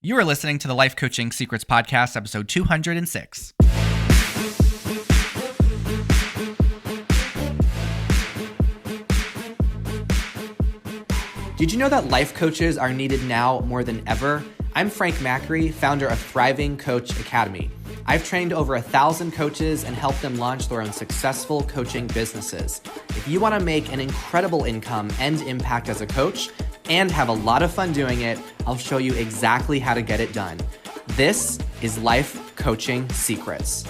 You are listening to the Life Coaching Secrets Podcast, episode 206. Did you know that life coaches are needed now more than ever? I'm Frank Macri, founder of Thriving Coach Academy. I've trained over 1,000 coaches and helped them launch their own successful coaching businesses. If you want to make an incredible income and impact as a coach and have a lot of fun doing it, I'll show you exactly how to get it done. This is Life Coaching Secrets.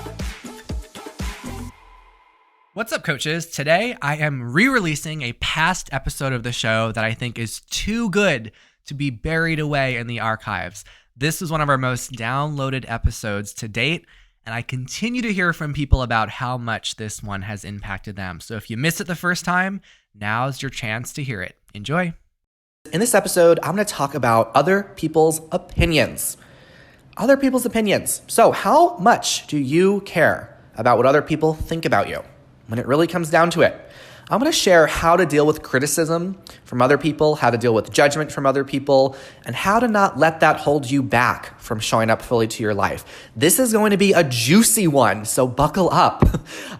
What's up, coaches? Today, I am re-releasing a past episode of the show that I think is too good to be buried away in the archives. This is one of our most downloaded episodes to date, and I continue to hear from people about how much this one has impacted them. So if you missed it the first time, now's your chance to hear it. Enjoy. In this episode, I'm going to talk about other people's opinions. Other people's opinions. So how much do you care about what other people think about you when it really comes down to it? I'm going to share how to deal with criticism from other people, how to deal with judgment from other people, and how to not let that hold you back from showing up fully to your life. This is going to be a juicy one, so buckle up.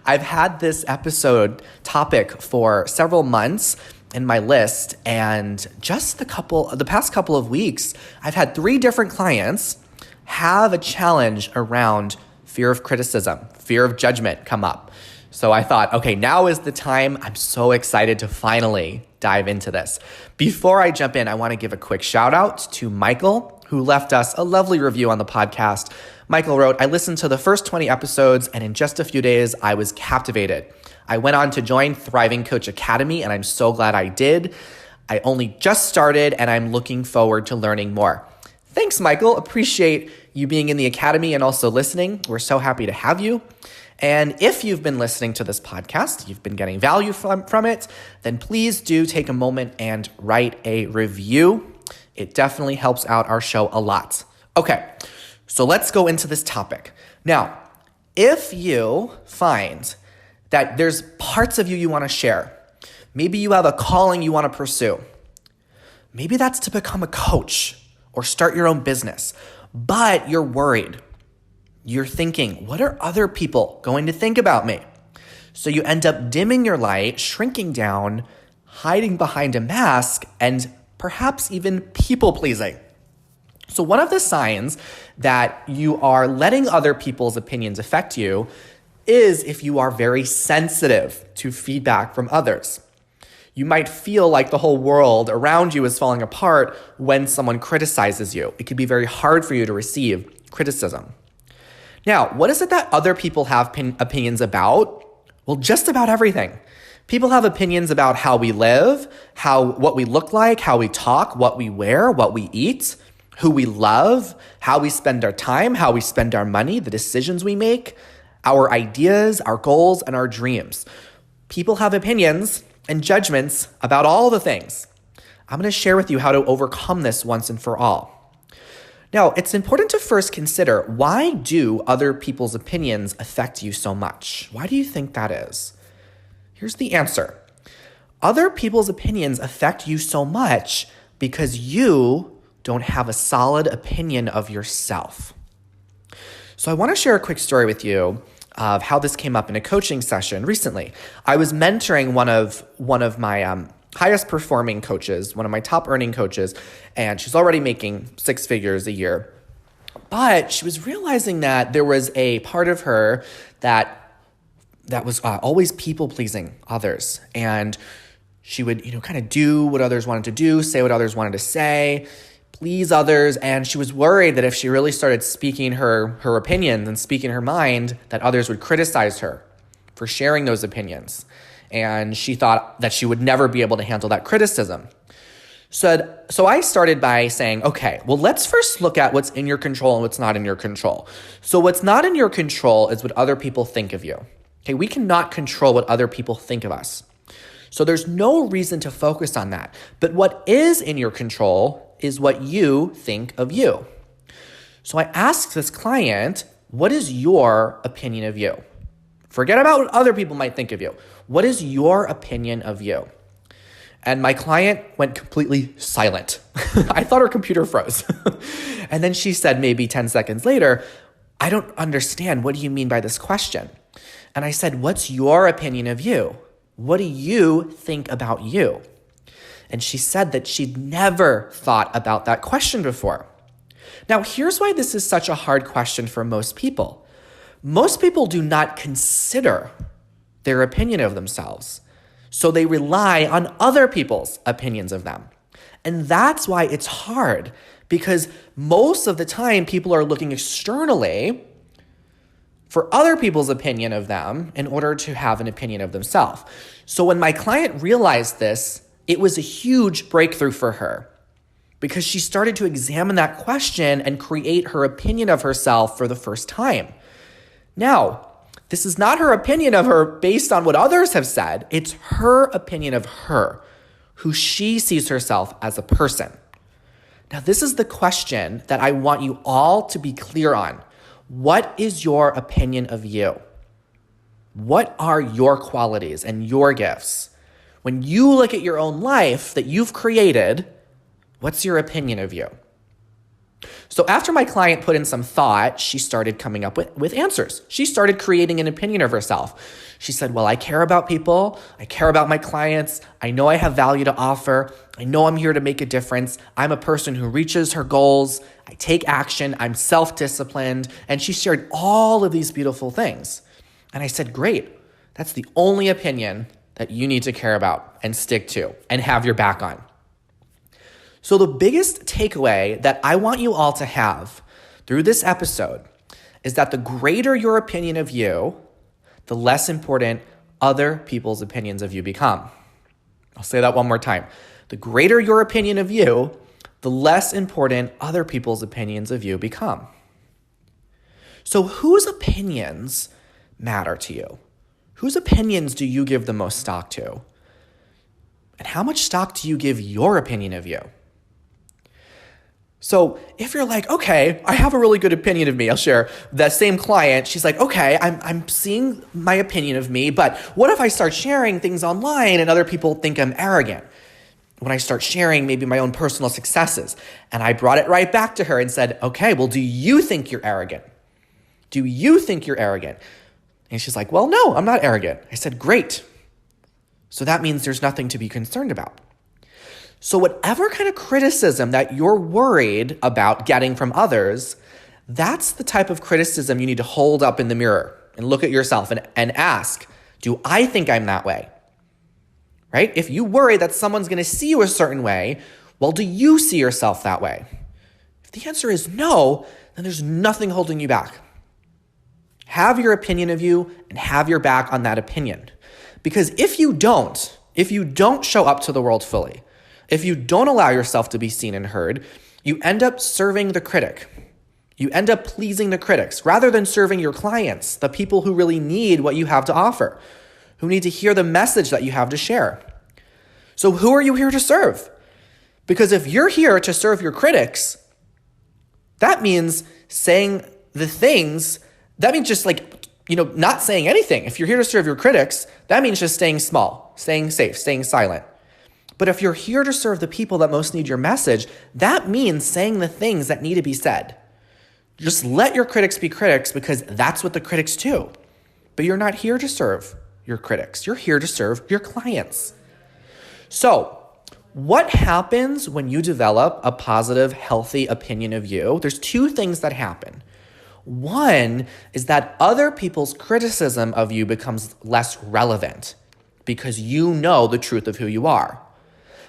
I've had this episode topic for several months in my list, and just the past couple of weeks, I've had 3 different clients have a challenge around fear of criticism, fear of judgment come up. So I thought, okay, now is the time. I'm so excited to finally dive into this. Before I jump in, I want to give a quick shout out to Michael, who left us a lovely review on the podcast. Michael wrote, I listened to the first 20 episodes, and in just a few days, I was captivated. I went on to join Thriving Coach Academy, and I'm so glad I did. I only just started, and I'm looking forward to learning more. Thanks, Michael. Appreciate you being in the Academy and also listening. We're so happy to have you. And if you've been listening to this podcast, you've been getting value from it, then please do take a moment and write a review. It definitely helps out our show a lot. Okay, so let's go into this topic. Now, if you find that there's parts of you want to share, maybe you have a calling you want to pursue, maybe that's to become a coach or start your own business, but you're worried. You're thinking, what are other people going to think about me? So you end up dimming your light, shrinking down, hiding behind a mask, and perhaps even people-pleasing. So one of the signs that you are letting other people's opinions affect you is if you are very sensitive to feedback from others. You might feel like the whole world around you is falling apart when someone criticizes you. It can be very hard for you to receive criticism. Now, what is it that other people have opinions about? Well, just about everything. People have opinions about how we live, what we look like, how we talk, what we wear, what we eat, who we love, how we spend our time, how we spend our money, the decisions we make, our ideas, our goals, and our dreams. People have opinions and judgments about all the things. I'm going to share with you how to overcome this once and for all. Now, it's important to first consider, why do other people's opinions affect you so much? Why do you think that is? Here's the answer. Other people's opinions affect you so much because you don't have a solid opinion of yourself. So I want to share a quick story with you of how this came up in a coaching session recently. I was mentoring one of my highest performing coaches, one of my top earning coaches, and she's already making 6 figures a year. But she was realizing that there was a part of her that was always people-pleasing others. And she would, kind of do what others wanted to do, say what others wanted to say, please others. And she was worried that if she really started speaking her opinions and speaking her mind, that others would criticize her for sharing those opinions. And she thought that she would never be able to handle that criticism. So I started by saying, okay, well, let's first look at what's in your control and what's not in your control. So what's not in your control is what other people think of you. Okay, we cannot control what other people think of us. So there's no reason to focus on that. But what is in your control is what you think of you. So I asked this client, what is your opinion of you? Forget about what other people might think of you. What is your opinion of you? And my client went completely silent. I thought her computer froze. And then she said maybe 10 seconds later, I don't understand. What do you mean by this question? And I said, what's your opinion of you? What do you think about you? And she said that she'd never thought about that question before. Now, here's why this is such a hard question for most people. Most people do not consider their opinion of themselves. So they rely on other people's opinions of them. And that's why it's hard, because most of the time people are looking externally for other people's opinion of them in order to have an opinion of themselves. So when my client realized this, it was a huge breakthrough for her because she started to examine that question and create her opinion of herself for the first time. Now, this is not her opinion of her based on what others have said. It's her opinion of her, who she sees herself as a person. Now, this is the question that I want you all to be clear on. What is your opinion of you? What are your qualities and your gifts? When you look at your own life that you've created, what's your opinion of you? So after my client put in some thought, she started coming up with answers. She started creating an opinion of herself. She said, well, I care about people. I care about my clients. I know I have value to offer. I know I'm here to make a difference. I'm a person who reaches her goals. I take action. I'm self-disciplined. And she shared all of these beautiful things. And I said, great. That's the only opinion that you need to care about and stick to and have your back on. So the biggest takeaway that I want you all to have through this episode is that the greater your opinion of you, the less important other people's opinions of you become. I'll say that one more time. The greater your opinion of you, the less important other people's opinions of you become. So whose opinions matter to you? Whose opinions do you give the most stock to? And how much stock do you give your opinion of you? So if you're like, okay, I have a really good opinion of me, I'll share. That same client, she's like, okay, I'm seeing my opinion of me, but what if I start sharing things online and other people think I'm arrogant? When I start sharing maybe my own personal successes. And I brought it right back to her and said, okay, well, do you think you're arrogant? Do you think you're arrogant? And she's like, well, no, I'm not arrogant. I said, great. So that means there's nothing to be concerned about. So whatever kind of criticism that you're worried about getting from others, that's the type of criticism you need to hold up in the mirror and look at yourself and ask, do I think I'm that way? Right? If you worry that someone's going to see you a certain way, well, do you see yourself that way? If the answer is no, then there's nothing holding you back. Have your opinion of you and have your back on that opinion. Because if you don't show up to the world fully, if you don't allow yourself to be seen and heard, you end up serving the critic. You end up pleasing the critics rather than serving your clients, the people who really need what you have to offer, who need to hear the message that you have to share. So who are you here to serve? Because if you're here to serve your critics, that means saying the things, that means just not saying anything. If you're here to serve your critics, that means just staying small, staying safe, staying silent. But if you're here to serve the people that most need your message, that means saying the things that need to be said. Just let your critics be critics because that's what the critics do. But you're not here to serve your critics. You're here to serve your clients. So, what happens when you develop a positive, healthy opinion of you? There's two things that happen. One is that other people's criticism of you becomes less relevant because you know the truth of who you are.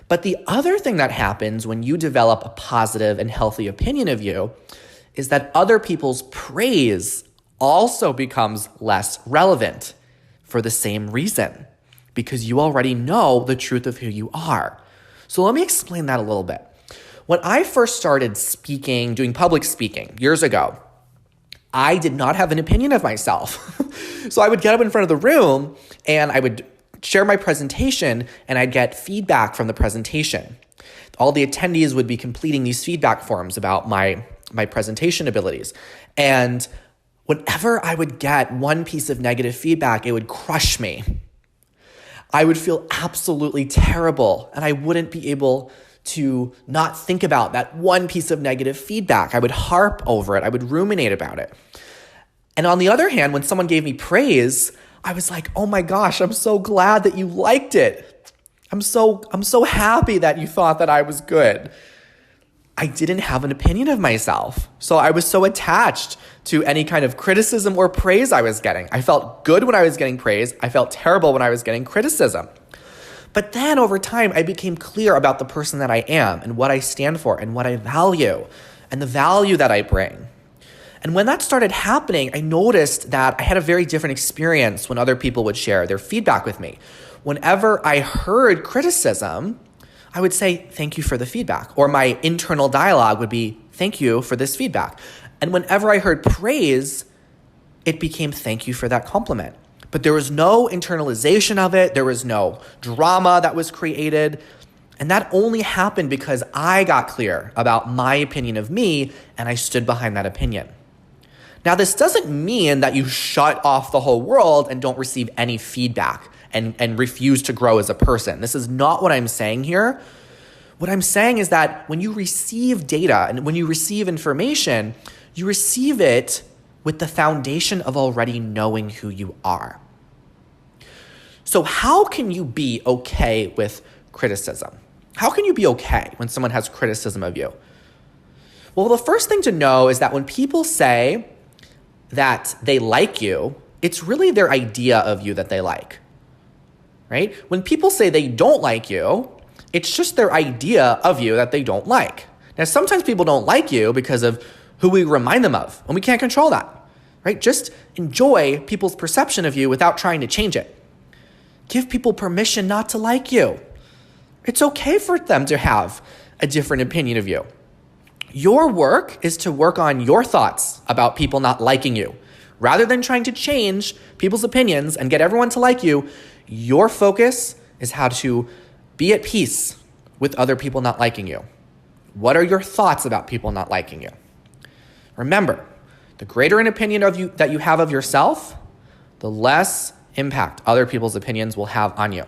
But the other thing that happens when you develop a positive and healthy opinion of you is that other people's praise also becomes less relevant for the same reason, because you already know the truth of who you are. So let me explain that a little bit. When I first started speaking, doing public speaking years ago, I did not have an opinion of myself. So I would get up in front of the room and I would share my presentation and I'd get feedback from the presentation. All the attendees would be completing these feedback forms about my presentation abilities. And whenever I would get one piece of negative feedback, it would crush me. I would feel absolutely terrible, and I wouldn't be able to not think about that one piece of negative feedback. I would harp over it. I would ruminate about it. And on the other hand, when someone gave me praise, I was like, oh my gosh, I'm so glad that you liked it. I'm so happy that you thought that I was good. I didn't have an opinion of myself. So I was so attached to any kind of criticism or praise I was getting. I felt good when I was getting praise. I felt terrible when I was getting criticism. But then over time, I became clear about the person that I am and what I stand for and what I value and the value that I bring. And when that started happening, I noticed that I had a very different experience when other people would share their feedback with me. Whenever I heard criticism, I would say, thank you for the feedback. Or my internal dialogue would be, thank you for this feedback. And whenever I heard praise, it became thank you for that compliment. But there was no internalization of it. There was no drama that was created. And that only happened because I got clear about my opinion of me and I stood behind that opinion. Now, this doesn't mean that you shut off the whole world and don't receive any feedback and refuse to grow as a person. This is not what I'm saying here. What I'm saying is that when you receive data and when you receive information, you receive it with the foundation of already knowing who you are. So how can you be okay with criticism? How can you be okay when someone has criticism of you? Well, the first thing to know is that when people say that they like you, it's really their idea of you that they like, right? When people say they don't like you, it's just their idea of you that they don't like. Now, sometimes people don't like you because of who we remind them of, and we can't control that, right? Just enjoy people's perception of you without trying to change it. Give people permission not to like you. It's okay for them to have a different opinion of you. Your work is to work on your thoughts about people not liking you. Rather than trying to change people's opinions and get everyone to like you, your focus is how to be at peace with other people not liking you. What are your thoughts about people not liking you? Remember, the greater an opinion of you that you have of yourself, the less impact other people's opinions will have on you.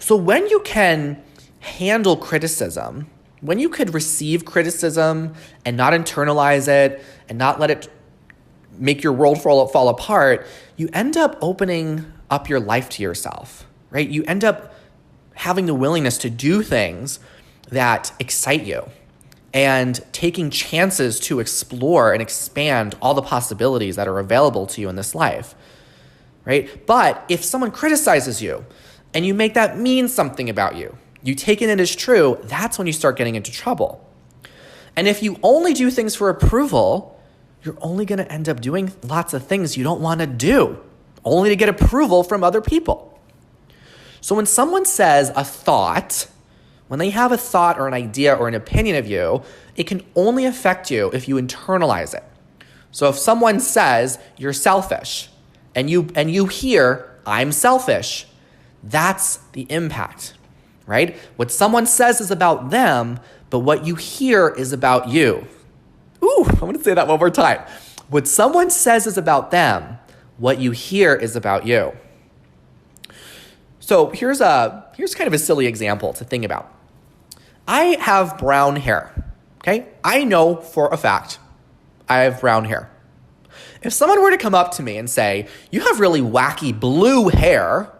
So when you can handle criticism, when you could receive criticism and not internalize it and not let it make your world fall apart, you end up opening up your life to yourself, right? You end up having the willingness to do things that excite you and taking chances to explore and expand all the possibilities that are available to you in this life, right? But if someone criticizes you and you make that mean something about you, you take it as true, that's when you start getting into trouble. And if you only do things for approval, you're only going to end up doing lots of things you don't want to do, only to get approval from other people. So when someone says a thought, when they have a thought or an idea or an opinion of you, it can only affect you if you internalize it. So if someone says you're selfish and you hear I'm selfish, that's the impact. Right? What someone says is about them, but what you hear is about you. Ooh, I'm going to say that one more time. What someone says is about them, what you hear is about you. So here's kind of a silly example to think about. I have brown hair, okay? I know for a fact I have brown hair. If someone were to come up to me and say, you have really wacky blue hair,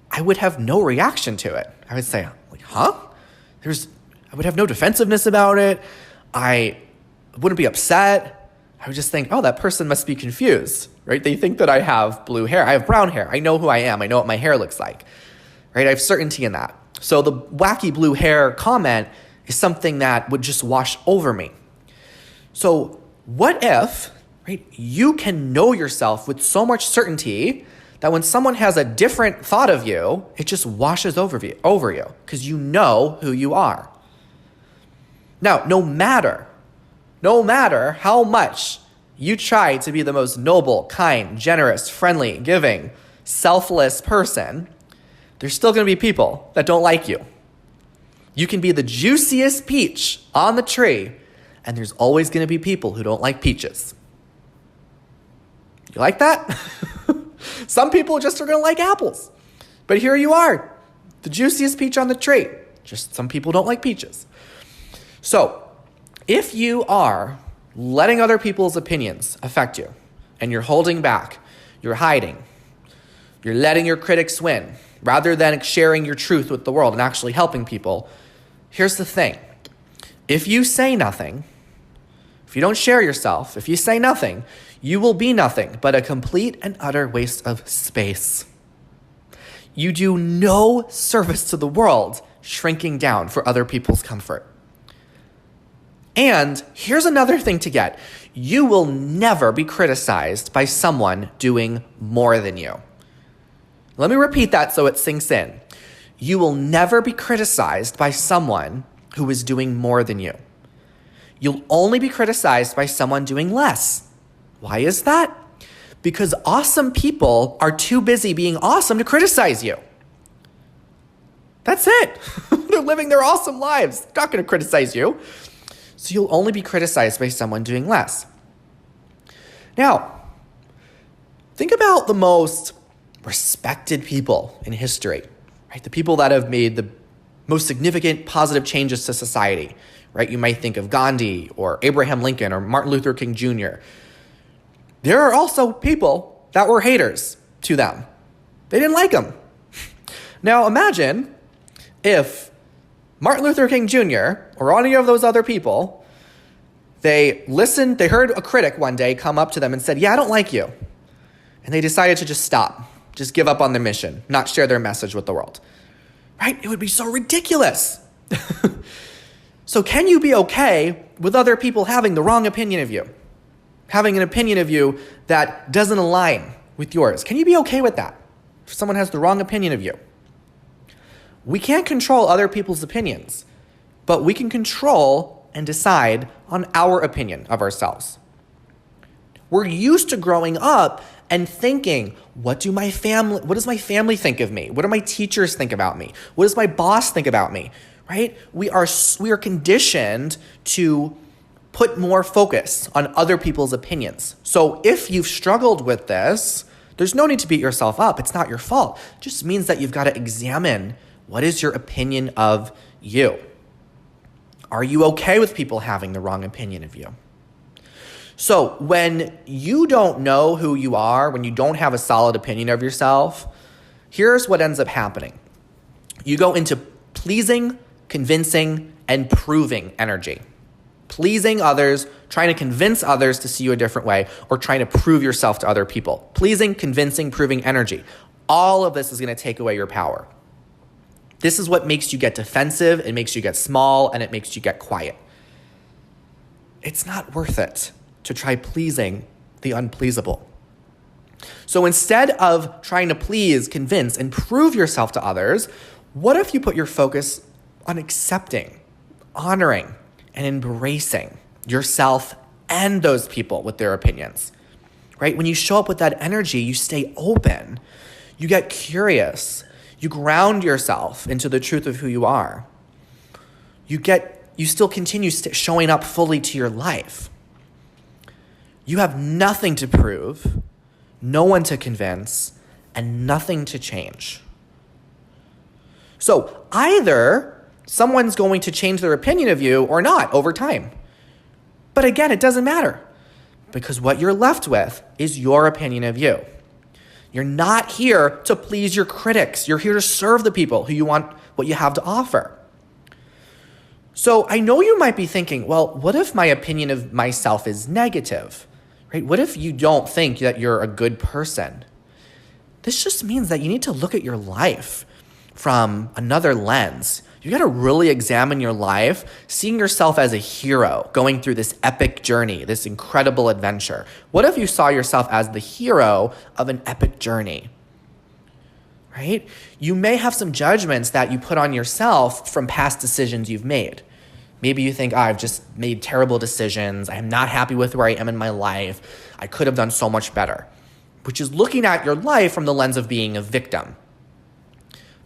I would have no reaction to it. I would say, like, huh? I would have no defensiveness about it. I wouldn't be upset. I would just think, oh, that person must be confused, right? They think that I have blue hair. I have brown hair. I know who I am. I know what my hair looks like, right? I have certainty in that. So the wacky blue hair comment is something that would just wash over me. So what if, right, you can know yourself with so much certainty that when someone has a different thought of you, it just washes over you because you know who you are. Now, no matter how much you try to be the most noble, kind, generous, friendly, giving, selfless person, there's still going to be people that don't like you. You can be the juiciest peach on the tree, and there's always going to be people who don't like peaches. You like that? Some people just are going to like apples. But here you are, the juiciest peach on the tree. Just some people don't like peaches. So if you are letting other people's opinions affect you and you're holding back, you're hiding, you're letting your critics win rather than sharing your truth with the world and actually helping people, here's the thing. If you say nothing, if you don't share yourself, if you say nothing, you will be nothing but a complete and utter waste of space. You do no service to the world shrinking down for other people's comfort. And here's another thing to get. You will never be criticized by someone doing more than you. Let me repeat that so it sinks in. You will never be criticized by someone who is doing more than you. You'll only be criticized by someone doing less. Why is that? Because awesome people are too busy being awesome to criticize you. That's it. They're living their awesome lives. They're not going to criticize you. So you'll only be criticized by someone doing less. Now, think about the most respected people in history, right? The people that have made the most significant positive changes to society, right? You might think of Gandhi or Abraham Lincoln or Martin Luther King Jr. There are also people that were haters to them. They didn't like them. Now imagine if Martin Luther King Jr. or any of those other people, they heard a critic one day come up to them and said, yeah, I don't like you. And they decided to just stop, just give up on their mission, not share their message with the world. Right? It would be so ridiculous. So can you be okay with other people having the wrong opinion of you? Having an opinion of you that doesn't align with yours? Can you be okay with that? If someone has the wrong opinion of you? We can't control other people's opinions, but we can control and decide on our opinion of ourselves. We're used to growing up and thinking, what does my family think of me? What do my teachers think about me? What does my boss think about me? Right? We are conditioned to put more focus on other people's opinions. So if you've struggled with this, there's no need to beat yourself up. It's not your fault. It just means that you've got to examine, what is your opinion of you? Are you okay with people having the wrong opinion of you? So when you don't know who you are, when you don't have a solid opinion of yourself, here's what ends up happening. You go into pleasing, convincing, and proving energy. Pleasing others, trying to convince others to see you a different way, or trying to prove yourself to other people. Pleasing, convincing, proving energy. All of this is going to take away your power. This is what makes you get defensive, it makes you get small, and it makes you get quiet. It's not worth it to try pleasing the unpleasable. So instead of trying to please, convince, and prove yourself to others, what if you put your focus on accepting, honoring, and embracing yourself and those people with their opinions, right? When you show up with that energy, you stay open, you get curious, you ground yourself into the truth of who you are. You still continue showing up fully to your life. You have nothing to prove, no one to convince, and nothing to change. So either someone's going to change their opinion of you or not over time. But again, it doesn't matter because what you're left with is your opinion of you. You're not here to please your critics. You're here to serve the people who you want what you have to offer. So I know you might be thinking, well, what if my opinion of myself is negative? Right? What if you don't think that you're a good person? This just means that you need to look at your life from another lens. You got to really examine your life, seeing yourself as a hero going through this epic journey, this incredible adventure. What if you saw yourself as the hero of an epic journey? Right? You may have some judgments that you put on yourself from past decisions you've made. Maybe you think, I've just made terrible decisions. I am not happy with where I am in my life. I could have done so much better, which is looking at your life from the lens of being a victim.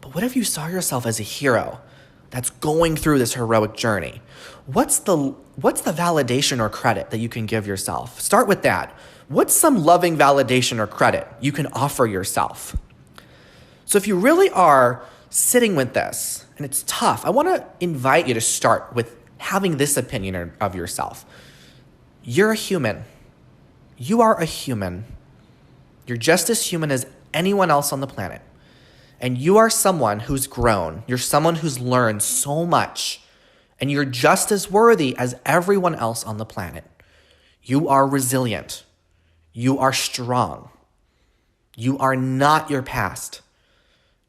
But what if you saw yourself as a hero that's going through this heroic journey? What's the validation or credit that you can give yourself? Start with that. What's some loving validation or credit you can offer yourself? So if you really are sitting with this and it's tough, I want to invite you to start with having this opinion of yourself. You're a human. You are a human. You're just as human as anyone else on the planet. And you are someone who's grown. You're someone who's learned so much. And you're just as worthy as everyone else on the planet. You are resilient. You are strong. You are not your past.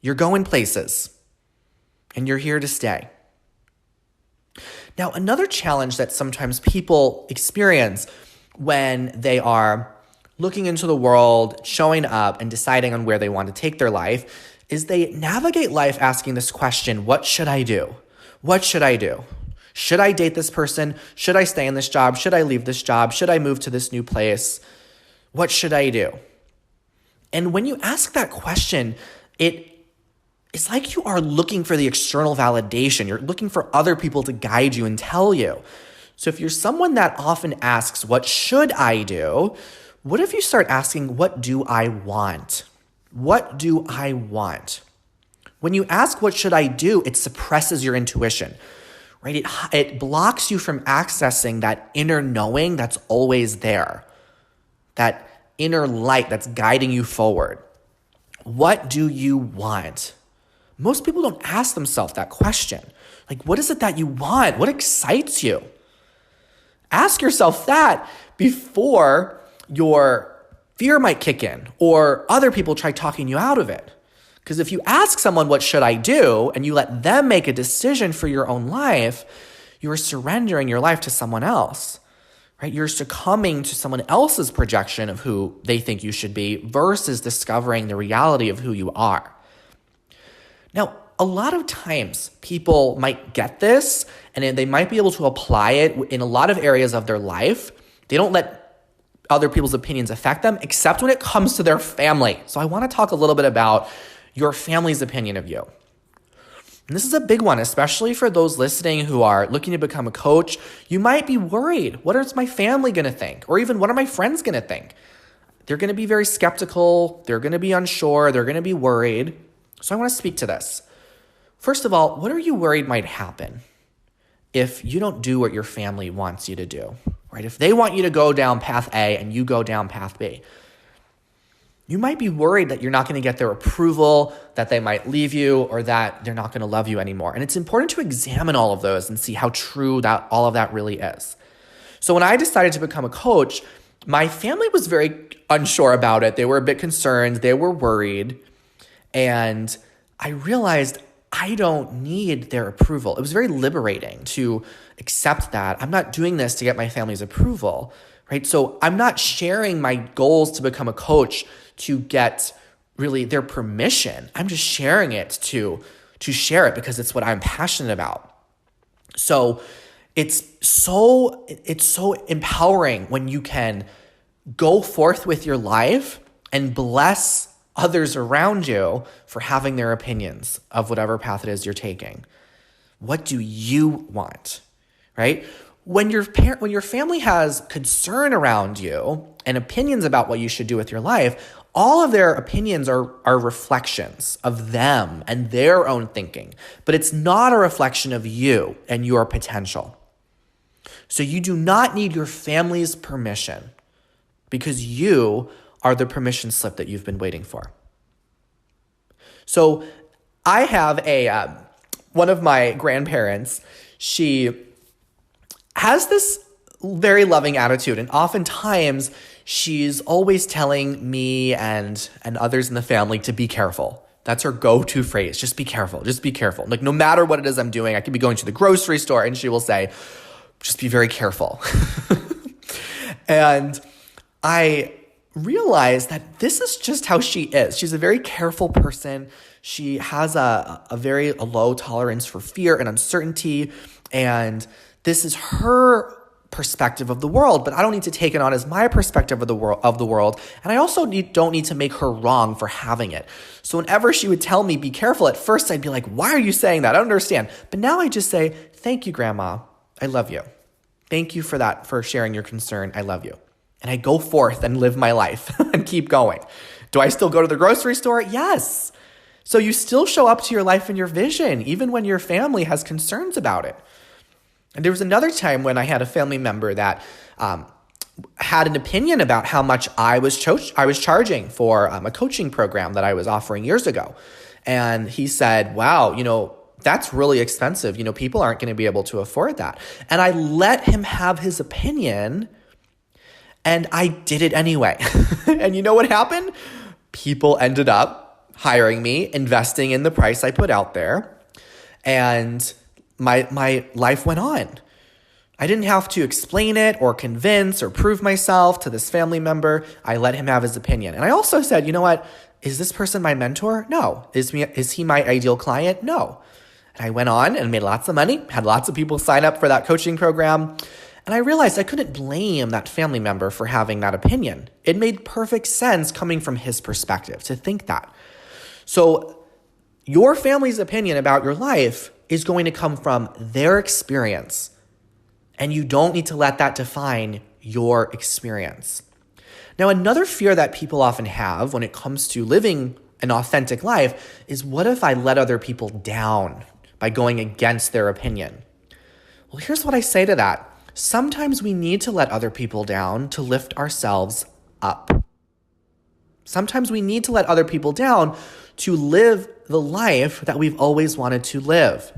You're going places. And you're here to stay. Now, another challenge that sometimes people experience when they are looking into the world, showing up, and deciding on where they want to take their life is they navigate life asking this question, what should I do? What should I do? Should I date this person? Should I stay in this job? Should I leave this job? Should I move to this new place? What should I do? And when you ask that question, it's like you are looking for the external validation. You're looking for other people to guide you and tell you. So if you're someone that often asks, what should I do? What if you start asking, what do I want? What do I want? When you ask, what should I do? It suppresses your intuition, right? It blocks you from accessing that inner knowing that's always there, that inner light that's guiding you forward. What do you want? Most people don't ask themselves that question. Like, what is it that you want? What excites you? Ask yourself that before your fear might kick in or other people try talking you out of it. Because if you ask someone, what should I do? And you let them make a decision for your own life, you are surrendering your life to someone else, right? You're succumbing to someone else's projection of who they think you should be versus discovering the reality of who you are. Now, a lot of times people might get this and they might be able to apply it in a lot of areas of their life. They don't let other people's opinions affect them, except when it comes to their family. So I want to talk a little bit about your family's opinion of you. And this is a big one, especially for those listening who are looking to become a coach. You might be worried. What is my family going to think? Or even what are my friends going to think? They're going to be very skeptical. They're going to be unsure. They're going to be worried. So I want to speak to this. First of all, what are you worried might happen if you don't do what your family wants you to do, right? If they want you to go down path A and you go down path B, you might be worried that you're not going to get their approval, that they might leave you, or that they're not going to love you anymore. And it's important to examine all of those and see how true that all of that really is. So when I decided to become a coach, my family was very unsure about it. They were a bit concerned. They were worried. And I realized I don't need their approval. It was very liberating to accept that. I'm not doing this to get my family's approval, right? So I'm not sharing my goals to become a coach to get really their permission. I'm just sharing it to share it because it's what I'm passionate about. So it's so empowering when you can go forth with your life and bless others around you for having their opinions of whatever path it is you're taking. What do you want, right? When your family has concern around you and opinions about what you should do with your life, all of their opinions are reflections of them and their own thinking, but it's not a reflection of you and your potential. So you do not need your family's permission because you are the permission slip that you've been waiting for. So I have one of my grandparents, she has this very loving attitude, and oftentimes she's always telling me and others in the family to be careful. That's her go-to phrase. Just be careful. Just be careful. Like, no matter what it is I'm doing, I could be going to the grocery store and she will say, just be very careful. And I realized that this is just how she is. She's a very careful person. She has a very low tolerance for fear and uncertainty. And this is her perspective of the world, but I don't need to take it on as my perspective of the world. And I also don't need to make her wrong for having it. So whenever she would tell me, be careful, at first I'd be like, why are you saying that? I don't understand. But now I just say, thank you, Grandma. I love you. Thank you for that, for sharing your concern. I love you. And I go forth and live my life and keep going. Do I still go to the grocery store? Yes. So you still show up to your life and your vision, even when your family has concerns about it. And there was another time when I had a family member that had an opinion about how much I was charging for a coaching program that I was offering years ago. And he said, wow, that's really expensive. People aren't going to be able to afford that. And I let him have his opinion, and I did it anyway. And you know what happened? People ended up hiring me, investing in the price I put out there, and my life went on. I didn't have to explain it or convince or prove myself to this family member. I let him have his opinion. And I also said, you know what? Is this person my mentor? No. Is he my ideal client? No. And I went on and made lots of money, had lots of people sign up for that coaching program. And I realized I couldn't blame that family member for having that opinion. It made perfect sense coming from his perspective to think that. So your family's opinion about your life is going to come from their experience. And you don't need to let that define your experience. Now, another fear that people often have when it comes to living an authentic life is, what if I let other people down by going against their opinion? Well, here's what I say to that. Sometimes we need to let other people down to lift ourselves up. Sometimes we need to let other people down to live the life that we've always wanted to live.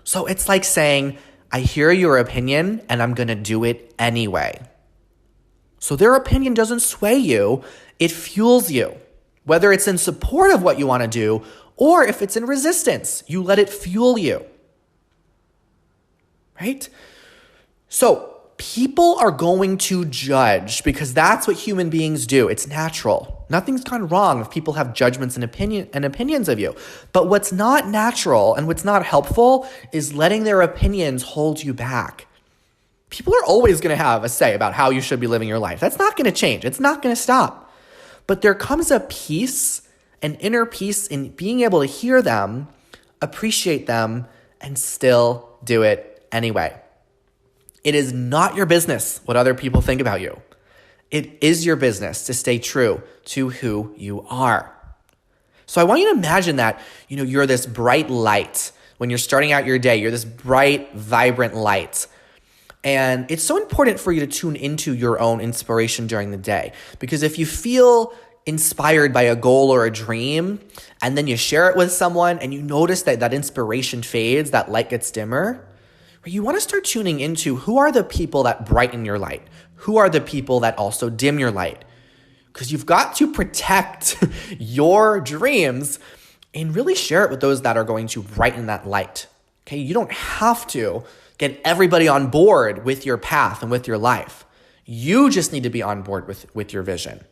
So it's like saying, I hear your opinion and I'm going to do it anyway. So their opinion doesn't sway you, it fuels you. Whether it's in support of what you want to do or if it's in resistance, you let it fuel you. Right? So people are going to judge because that's what human beings do. It's natural. Nothing's gone wrong if people have judgments and opinions of you. But what's not natural and what's not helpful is letting their opinions hold you back. People are always going to have a say about how you should be living your life. That's not going to change. It's not going to stop. But there comes a peace, an inner peace in being able to hear them, appreciate them, and still do it anyway. It is not your business what other people think about you. It is your business to stay true to who you are. So I want you to imagine that, you're this bright light. When you're starting out your day, you're this bright, vibrant light. And it's so important for you to tune into your own inspiration during the day. Because if you feel inspired by a goal or a dream, and then you share it with someone and you notice that inspiration fades, that light gets dimmer, you want to start tuning into who are the people that brighten your light? Who are the people that also dim your light? Because you've got to protect your dreams and really share it with those that are going to brighten that light. Okay, you don't have to get everybody on board with your path and with your life. You just need to be on board with your vision.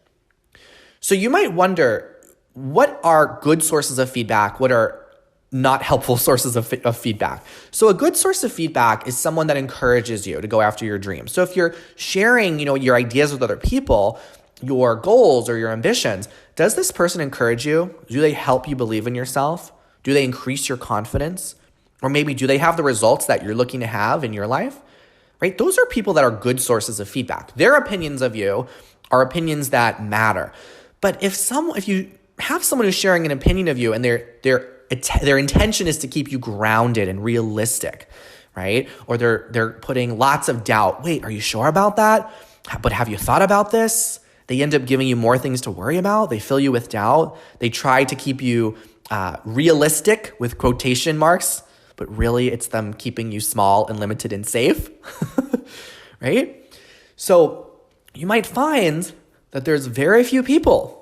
So you might wonder, what are good sources of feedback? What are not helpful sources of feedback? So a good source of feedback is someone that encourages you to go after your dreams. So if you're sharing, your ideas with other people, your goals or your ambitions, does this person encourage you? Do they help you believe in yourself? Do they increase your confidence? Or maybe do they have the results that you're looking to have in your life? Right? Those are people that are good sources of feedback. Their opinions of you are opinions that matter. But if you have someone who's sharing an opinion of you and their intention is to keep you grounded and realistic, right? Or they're putting lots of doubt. Wait, are you sure about that? But have you thought about this? They end up giving you more things to worry about. They fill you with doubt. They try to keep you realistic with quotation marks, but really it's them keeping you small and limited and safe, right? So you might find that there's very few people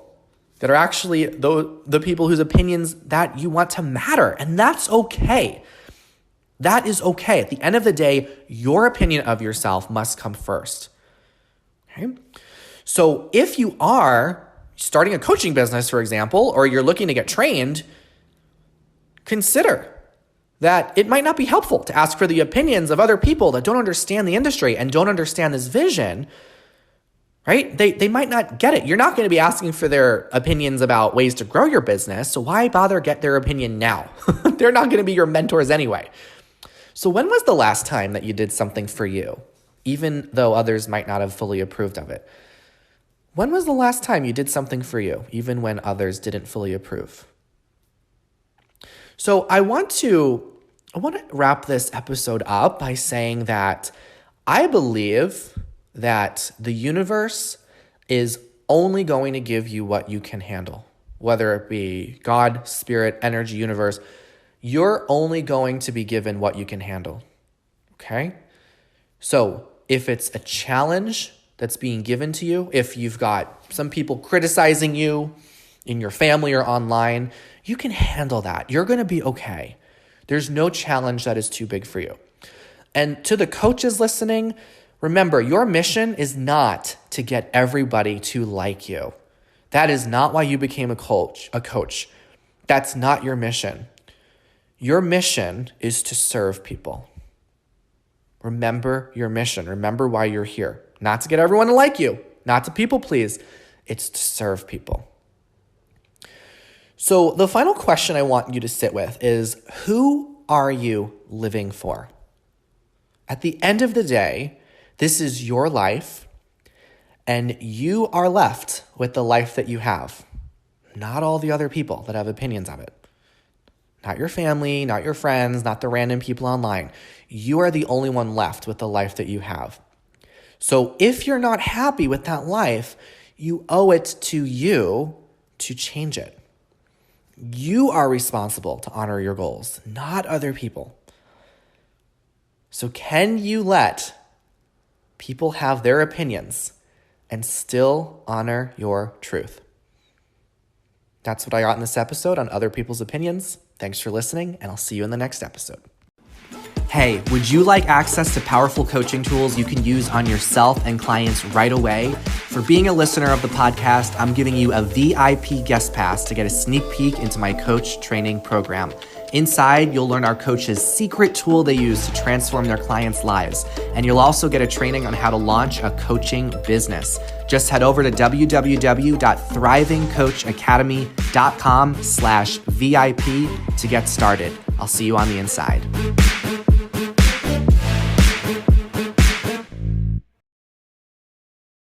that are actually the people whose opinions that you want to matter. And that's okay. That is okay. At the end of the day, your opinion of yourself must come first. Okay? So if you are starting a coaching business, for example, or you're looking to get trained, consider that it might not be helpful to ask for the opinions of other people that don't understand the industry and don't understand this vision, right? They might not get it. You're not going to be asking for their opinions about ways to grow your business, so why bother get their opinion now? They're not going to be your mentors anyway. So when was the last time that you did something for you, even though others might not have fully approved of it? When was the last time you did something for you, even when others didn't fully approve? So I want to wrap this episode up by saying that I believe that the universe is only going to give you what you can handle, whether it be God, spirit, energy, universe. You're only going to be given what you can handle, okay? So if it's a challenge that's being given to you, if you've got some people criticizing you in your family or online, you can handle that. You're going to be okay. There's no challenge that is too big for you. And to the coaches listening, remember, your mission is not to get everybody to like you. That is not why you became a coach. That's not your mission. Your mission is to serve people. Remember your mission. Remember why you're here. Not to get everyone to like you, not to people please. It's to serve people. So the final question I want you to sit with is, who are you living for? At the end of the day, this is your life, and you are left with the life that you have, not all the other people that have opinions of it. Not your family, not your friends, not the random people online. You are the only one left with the life that you have. So if you're not happy with that life, you owe it to you to change it. You are responsible to honor your goals, not other people. So can you let people have their opinions and still honor your truth? That's what I got in this episode on other people's opinions. Thanks for listening, and I'll see you in the next episode. Hey, would you like access to powerful coaching tools you can use on yourself and clients right away? For being a listener of the podcast, I'm giving you a VIP guest pass to get a sneak peek into my coach training program. Inside, you'll learn our coaches' secret tool they use to transform their clients' lives. And you'll also get a training on how to launch a coaching business. Just head over to www.thrivingcoachacademy.com/VIP to get started. I'll see you on the inside.